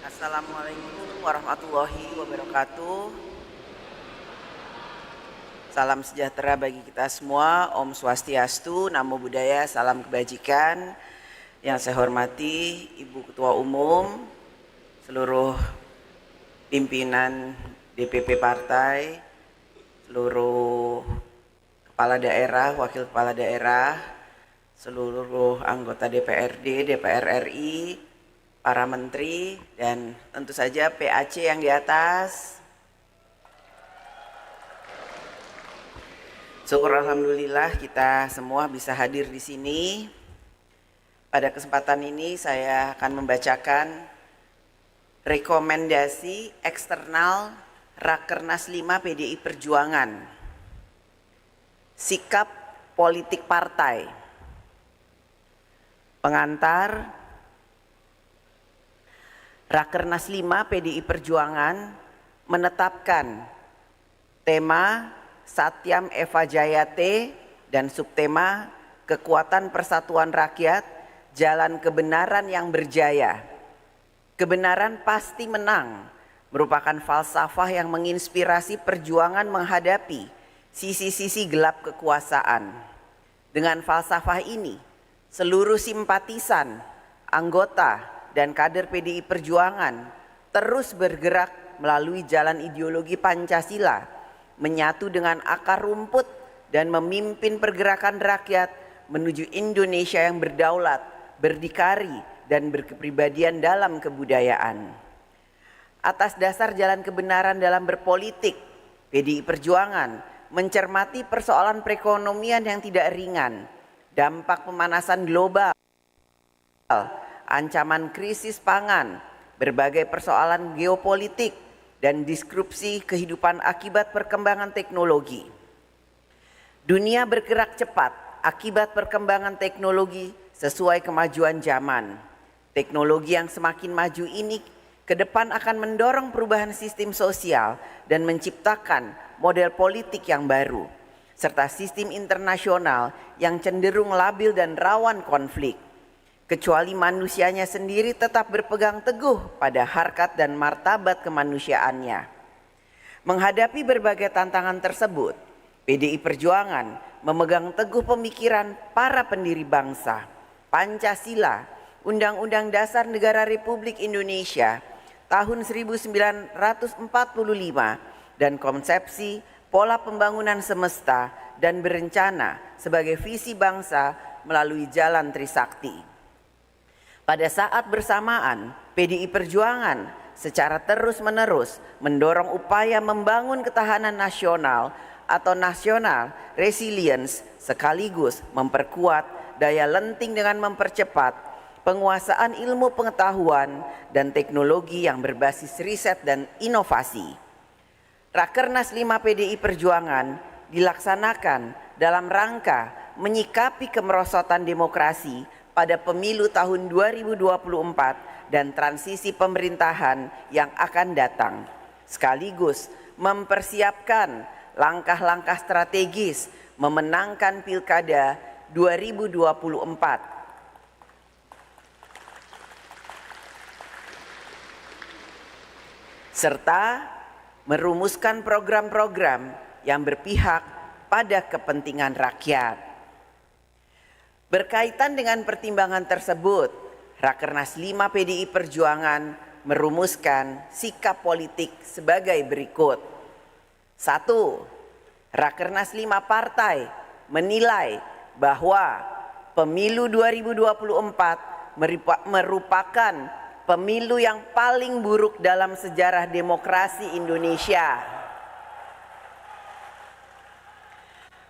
Assalamualaikum warahmatullahi wabarakatuh. Salam sejahtera bagi kita semua. Om Swastiastu, Namo Buddhaya, salam kebajikan. Yang saya hormati Ibu Ketua Umum, seluruh pimpinan DPP Partai, seluruh kepala daerah, wakil kepala daerah, seluruh anggota DPRD, DPR RI, para menteri, dan tentu saja PAC yang di atas. Syukur alhamdulillah kita semua bisa hadir di sini. Pada kesempatan ini saya akan membacakan rekomendasi eksternal Rakernas 5 PDI Perjuangan. Sikap politik partai. Pengantar, Rakernas 5 PDI Perjuangan menetapkan tema Satyam Eva Jayate dan subtema Kekuatan Persatuan Rakyat, Jalan Kebenaran yang Berjaya. Kebenaran pasti menang merupakan falsafah yang menginspirasi perjuangan menghadapi sisi-sisi gelap kekuasaan. Dengan falsafah ini, seluruh simpatisan, anggota, dan kader PDI Perjuangan terus bergerak melalui jalan ideologi Pancasila, menyatu dengan akar rumput dan memimpin pergerakan rakyat menuju Indonesia yang berdaulat, berdikari, dan berkepribadian dalam kebudayaan. Atas dasar jalan kebenaran dalam berpolitik, PDI Perjuangan mencermati persoalan perekonomian yang tidak ringan, dampak pemanasan global, ancaman krisis pangan, berbagai persoalan geopolitik, dan disrupsi kehidupan akibat perkembangan teknologi. Dunia bergerak cepat akibat perkembangan teknologi sesuai kemajuan zaman. Teknologi yang semakin maju ini ke depan akan mendorong perubahan sistem sosial dan menciptakan model politik yang baru, serta sistem internasional yang cenderung labil dan rawan konflik. Kecuali manusianya sendiri tetap berpegang teguh pada harkat dan martabat kemanusiaannya. Menghadapi berbagai tantangan tersebut, PDI Perjuangan memegang teguh pemikiran para pendiri bangsa, Pancasila, Undang-Undang Dasar Negara Republik Indonesia tahun 1945, dan konsepsi pola pembangunan semesta dan berencana sebagai visi bangsa melalui jalan Trisakti. Pada saat bersamaan, PDI Perjuangan secara terus-menerus mendorong upaya membangun ketahanan nasional atau national resilience, sekaligus memperkuat daya lenting dengan mempercepat penguasaan ilmu pengetahuan dan teknologi yang berbasis riset dan inovasi. Rakernas 5 PDI Perjuangan dilaksanakan dalam rangka menyikapi kemerosotan demokrasi pada pemilu tahun 2024 dan transisi pemerintahan yang akan datang, sekaligus mempersiapkan langkah-langkah strategis memenangkan Pilkada 2024. Serta merumuskan program-program yang berpihak pada kepentingan rakyat. Berkaitan dengan pertimbangan tersebut, Rakernas 5 PDI Perjuangan merumuskan sikap politik sebagai berikut. 1. Rakernas 5 partai menilai bahwa pemilu 2024 merupakan pemilu yang paling buruk dalam sejarah demokrasi Indonesia.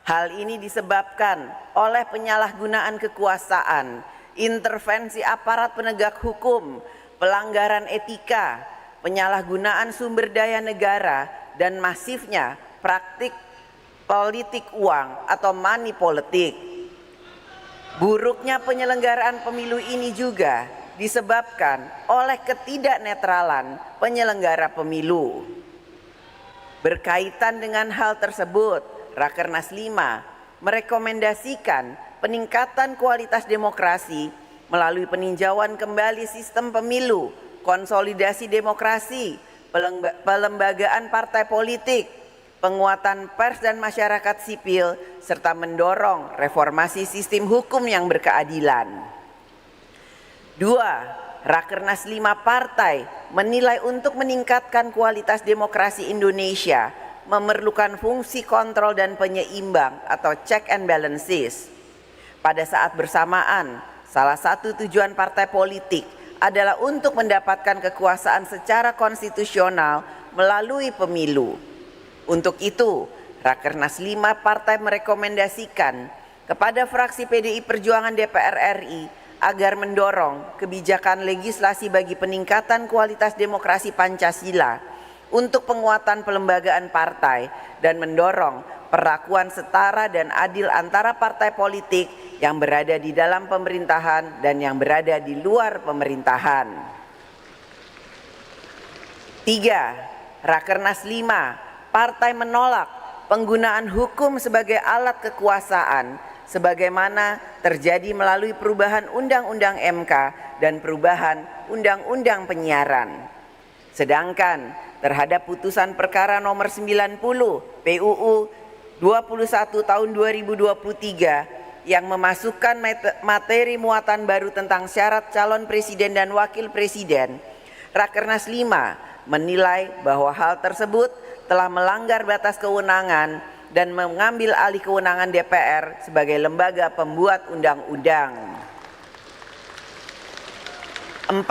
Hal ini disebabkan oleh penyalahgunaan kekuasaan, intervensi aparat penegak hukum, pelanggaran etika, penyalahgunaan sumber daya negara, dan masifnya praktik politik uang atau money politik. Buruknya penyelenggaraan pemilu ini juga disebabkan oleh ketidaknetralan penyelenggara pemilu. Berkaitan dengan hal tersebut, Rakernas 5 merekomendasikan peningkatan kualitas demokrasi melalui peninjauan kembali sistem pemilu, konsolidasi demokrasi, pelembagaan partai politik, penguatan pers dan masyarakat sipil, serta mendorong reformasi sistem hukum yang berkeadilan. 2. Rakernas 5 partai menilai untuk meningkatkan kualitas demokrasi Indonesia memerlukan fungsi kontrol dan penyeimbang atau check and balances. Pada saat bersamaan, salah satu tujuan partai politik adalah untuk mendapatkan kekuasaan secara konstitusional melalui pemilu. Untuk itu, Rakernas 5 partai merekomendasikan kepada fraksi PDI Perjuangan DPR RI agar mendorong kebijakan legislasi bagi peningkatan kualitas demokrasi Pancasila untuk penguatan pelembagaan partai dan mendorong perlakuan setara dan adil antara partai politik yang berada di dalam pemerintahan dan yang berada di luar pemerintahan. 3. Rakernas 5 partai menolak penggunaan hukum sebagai alat kekuasaan sebagaimana terjadi melalui perubahan Undang-Undang MK dan perubahan Undang-Undang Penyiaran. Sedangkan terhadap putusan perkara nomor 90 PUU 21 tahun 2023 yang memasukkan materi muatan baru tentang syarat calon presiden dan wakil presiden, Rakernas 5 menilai bahwa hal tersebut telah melanggar batas kewenangan dan mengambil alih kewenangan DPR sebagai lembaga pembuat undang-undang. 4.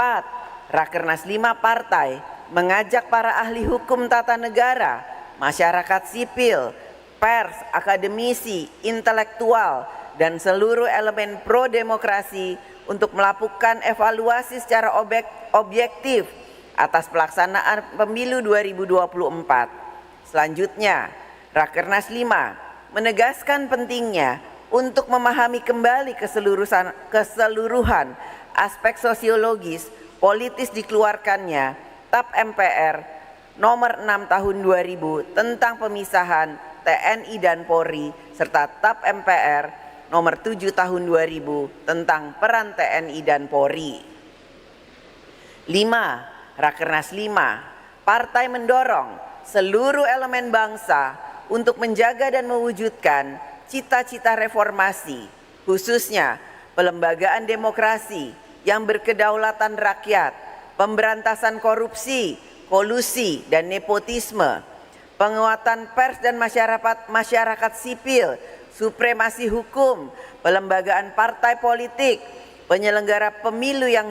Rakernas 5 partai mengajak para ahli hukum tata negara, masyarakat sipil, pers, akademisi, intelektual, dan seluruh elemen pro-demokrasi untuk melakukan evaluasi secara objektif atas pelaksanaan pemilu 2024. Selanjutnya, Rakernas 5 menegaskan pentingnya untuk memahami kembali keseluruhan aspek sosiologis politis dikeluarkannya TAP MPR nomor 6 tahun 2000 tentang pemisahan TNI dan Polri serta TAP MPR nomor 7 tahun 2000 tentang peran TNI dan Polri. 5. Rakernas 5 partai mendorong seluruh elemen bangsa untuk menjaga dan mewujudkan cita-cita reformasi, khususnya pelembagaan demokrasi yang berkedaulatan rakyat, pemberantasan korupsi, kolusi, dan nepotisme, penguatan pers dan masyarakat sipil, supremasi hukum, pelembagaan partai politik, penyelenggara pemilu yang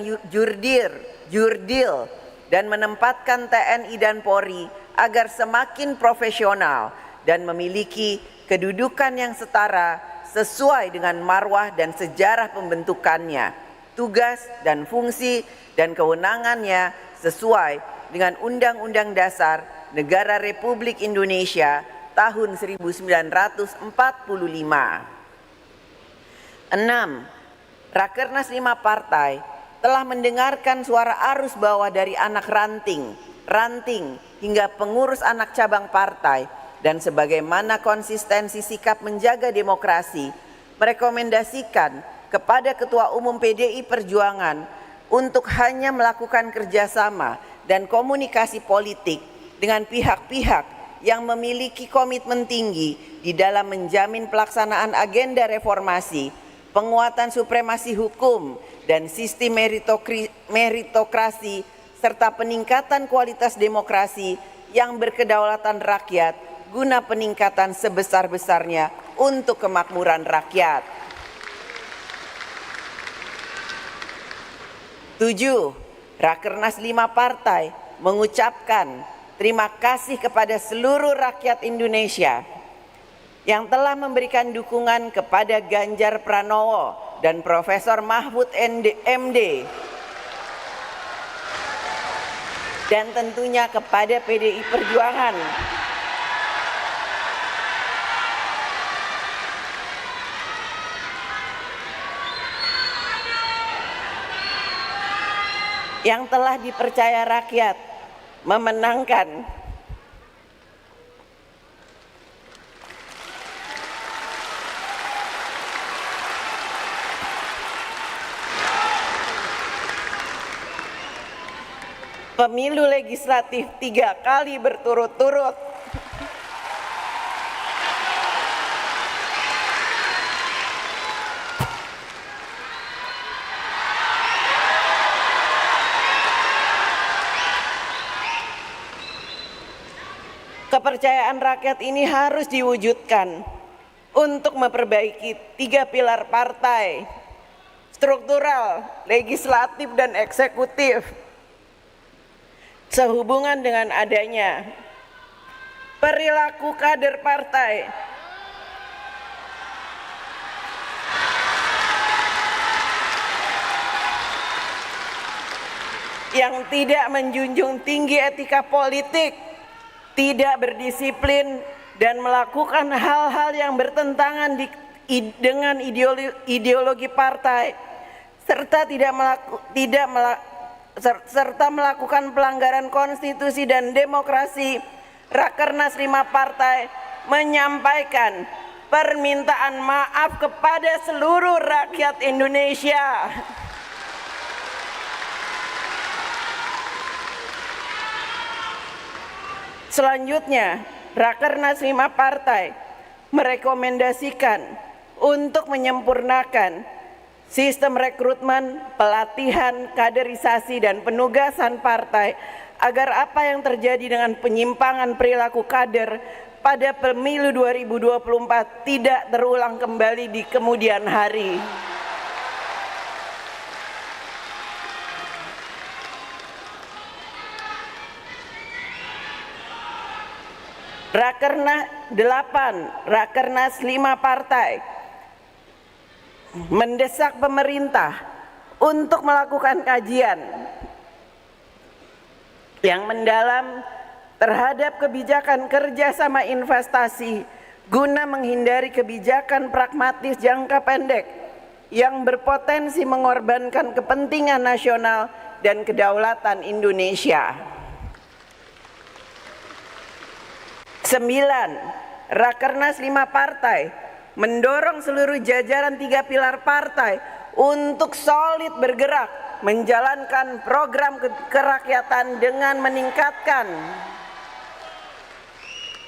jurdil, dan menempatkan TNI dan Polri agar semakin profesional dan memiliki kedudukan yang setara sesuai dengan marwah dan sejarah pembentukannya, tugas dan fungsi dan kewenangannya sesuai dengan Undang-Undang Dasar Negara Republik Indonesia tahun 1945. 6. Rakernas 5 partai telah mendengarkan suara arus bawah dari anak ranting hingga pengurus anak cabang partai dan sebagaimana konsistensi sikap menjaga demokrasi merekomendasikan kepada Ketua Umum PDI Perjuangan untuk hanya melakukan kerjasama dan komunikasi politik dengan pihak-pihak yang memiliki komitmen tinggi di dalam menjamin pelaksanaan agenda reformasi, penguatan supremasi hukum dan sistem meritokrasi, serta peningkatan kualitas demokrasi yang berkedaulatan rakyat guna peningkatan sebesar-besarnya untuk kemakmuran rakyat. 7. Rakernas 5 partai mengucapkan terima kasih kepada seluruh rakyat Indonesia yang telah memberikan dukungan kepada Ganjar Pranowo dan Profesor Mahfud MD dan tentunya kepada PDI Perjuangan yang telah dipercaya rakyat memenangkan pemilu legislatif 3 kali berturut-turut, kepercayaan rakyat ini harus diwujudkan untuk memperbaiki 3 pilar partai, struktural, legislatif, dan eksekutif. Sehubungan dengan adanya perilaku kader partai yang tidak menjunjung tinggi etika politik, tidak berdisiplin, dan melakukan hal-hal yang bertentangan dengan ideologi partai, serta melakukan pelanggaran konstitusi dan demokrasi, Rakernas 5 Partai menyampaikan permintaan maaf kepada seluruh rakyat Indonesia. Selanjutnya, Rakernas 5 Partai merekomendasikan untuk menyempurnakan sistem rekrutmen, pelatihan, kaderisasi, dan penugasan partai agar apa yang terjadi dengan penyimpangan perilaku kader pada pemilu 2024 tidak terulang kembali di kemudian hari. Rakernas 8, Rakernas 5 Partai mendesak pemerintah untuk melakukan kajian yang mendalam terhadap kebijakan kerjasama investasi guna menghindari kebijakan pragmatis jangka pendek yang berpotensi mengorbankan kepentingan nasional dan kedaulatan Indonesia. 9. Rakernas 5 Partai mendorong seluruh jajaran 3 pilar partai untuk solid bergerak menjalankan program kerakyatan dengan meningkatkan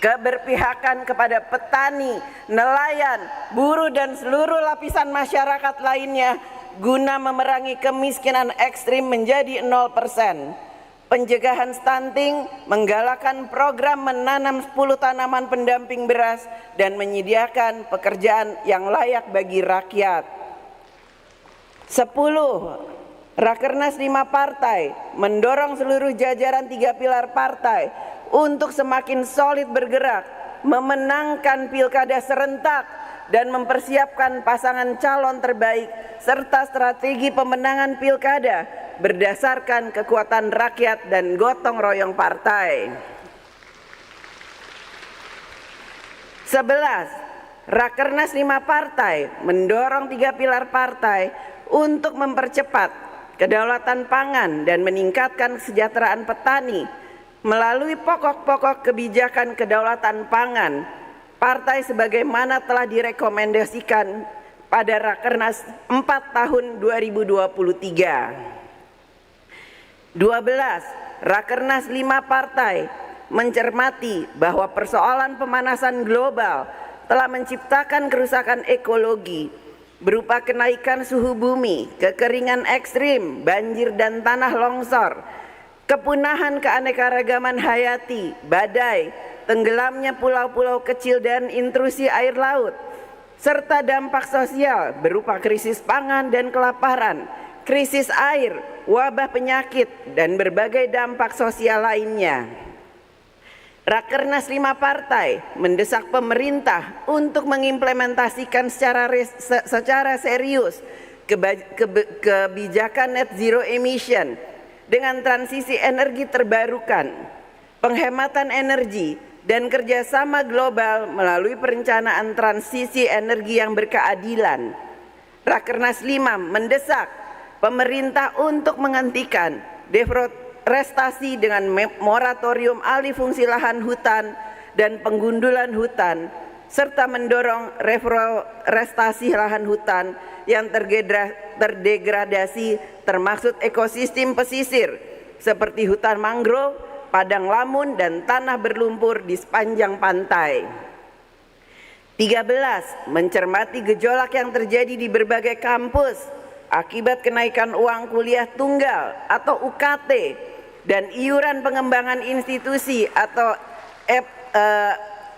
keberpihakan kepada petani, nelayan, buruh, dan seluruh lapisan masyarakat lainnya guna memerangi kemiskinan ekstrim menjadi 0%. Pencegahan stunting, menggalakkan program menanam 10 tanaman pendamping beras, dan menyediakan pekerjaan yang layak bagi rakyat. 10. Rakernas 5 Partai mendorong seluruh jajaran 3 pilar partai untuk semakin solid bergerak, memenangkan pilkada serentak, dan mempersiapkan pasangan calon terbaik serta strategi pemenangan pilkada berdasarkan kekuatan rakyat dan gotong royong partai. 11. Rakernas 5 Partai mendorong 3 pilar partai untuk mempercepat kedaulatan pangan dan meningkatkan kesejahteraan petani melalui pokok-pokok kebijakan kedaulatan pangan partai sebagaimana telah direkomendasikan pada Rakernas 4 tahun 2023. 12. Rakernas 5 Partai mencermati bahwa persoalan pemanasan global telah menciptakan kerusakan ekologi berupa kenaikan suhu bumi, kekeringan ekstrim, banjir dan tanah longsor, kepunahan keanekaragaman hayati, badai, tenggelamnya pulau-pulau kecil dan intrusi air laut, serta dampak sosial berupa krisis pangan dan kelaparan, krisis air, wabah penyakit, dan berbagai dampak sosial lainnya. Rakernas 5 Partai mendesak pemerintah untuk mengimplementasikan secara serius kebijakan net zero emission dengan transisi energi terbarukan, penghematan energi, dan kerjasama global melalui perencanaan transisi energi yang berkeadilan. Rakernas 5 mendesak pemerintah untuk menghentikan deforestasi dengan moratorium alih fungsi lahan hutan dan penggundulan hutan, serta mendorong reforestasi lahan hutan yang terdegradasi termasuk ekosistem pesisir seperti hutan mangrove, padang lamun, dan tanah berlumpur di sepanjang pantai. 13. Mencermati gejolak yang terjadi di berbagai kampus akibat kenaikan uang kuliah tunggal atau UKT dan iuran pengembangan institusi atau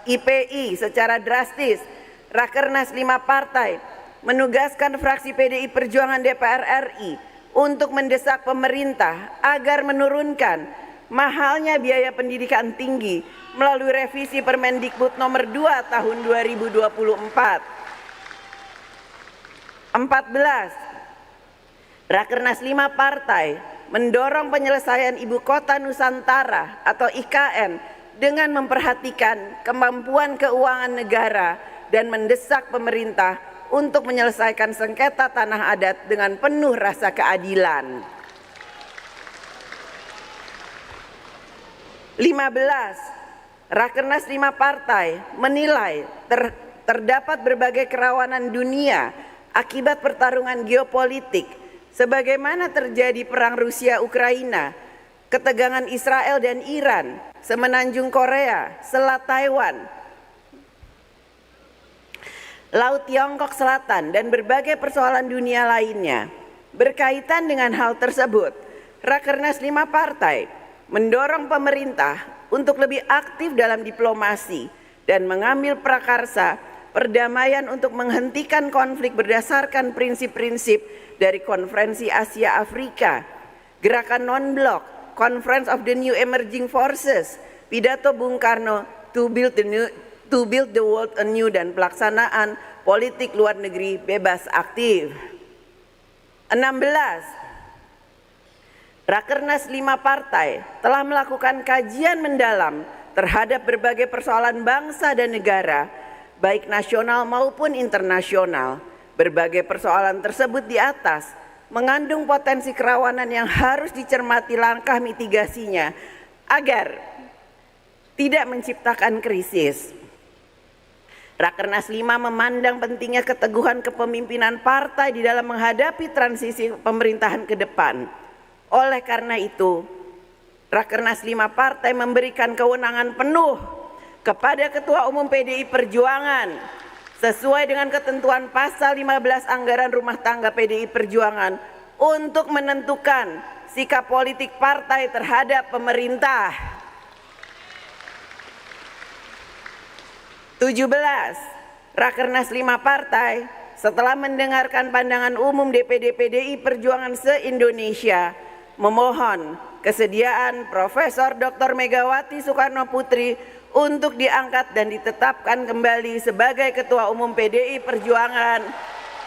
IPI secara drastis. Rakernas 5 partai menugaskan fraksi PDI Perjuangan DPR RI untuk mendesak pemerintah agar menurunkan mahalnya biaya pendidikan tinggi melalui revisi Permendikbud nomor 2 tahun 2024. 14. Rakernas 5 partai mendorong penyelesaian Ibu Kota Nusantara atau IKN dengan memperhatikan kemampuan keuangan negara dan mendesak pemerintah untuk menyelesaikan sengketa tanah adat dengan penuh rasa keadilan. 15. Rakernas 5 partai menilai terdapat berbagai kerawanan dunia akibat pertarungan geopolitik sebagaimana terjadi perang Rusia-Ukraina, ketegangan Israel dan Iran, semenanjung Korea, Selat Taiwan, Laut Tiongkok Selatan, dan berbagai persoalan dunia lainnya. Berkaitan dengan hal tersebut, Rakernas 5 partai mendorong pemerintah untuk lebih aktif dalam diplomasi dan mengambil prakarsa perdamaian untuk menghentikan konflik berdasarkan prinsip-prinsip dari Konferensi Asia Afrika, Gerakan Non-Blok, Conference of the New Emerging Forces, Pidato Bung Karno to build the world anew, dan pelaksanaan politik luar negeri bebas aktif. 16. Rakernas 5 partai telah melakukan kajian mendalam terhadap berbagai persoalan bangsa dan negara, baik nasional maupun internasional. Berbagai persoalan tersebut di atas mengandung potensi kerawanan yang harus dicermati langkah mitigasinya agar tidak menciptakan krisis. Rakernas 5 memandang pentingnya keteguhan kepemimpinan partai di dalam menghadapi transisi pemerintahan ke depan. Oleh karena itu, Rakernas 5 partai memberikan kewenangan penuh kepada Ketua Umum PDI Perjuangan sesuai dengan ketentuan pasal 15 Anggaran Rumah Tangga PDI Perjuangan untuk menentukan sikap politik partai terhadap pemerintah. 17. Rakernas 5 partai setelah mendengarkan pandangan umum DPD PDI Perjuangan se-Indonesia memohon kesediaan Profesor Dr. Megawati Soekarno Putri untuk diangkat dan ditetapkan kembali sebagai Ketua Umum PDI Perjuangan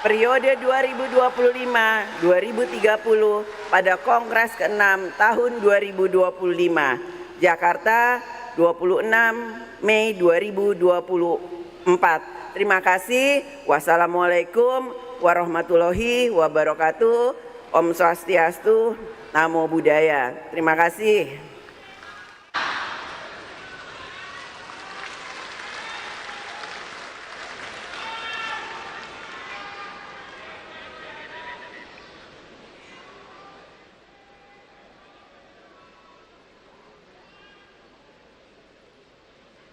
periode 2025-2030 pada Kongres ke-6 tahun 2025. Jakarta, 26 Mei 2024. Terima kasih. Wassalamualaikum warahmatullahi wabarakatuh. Om Swastiastu, Namo Buddhaya. Terima kasih.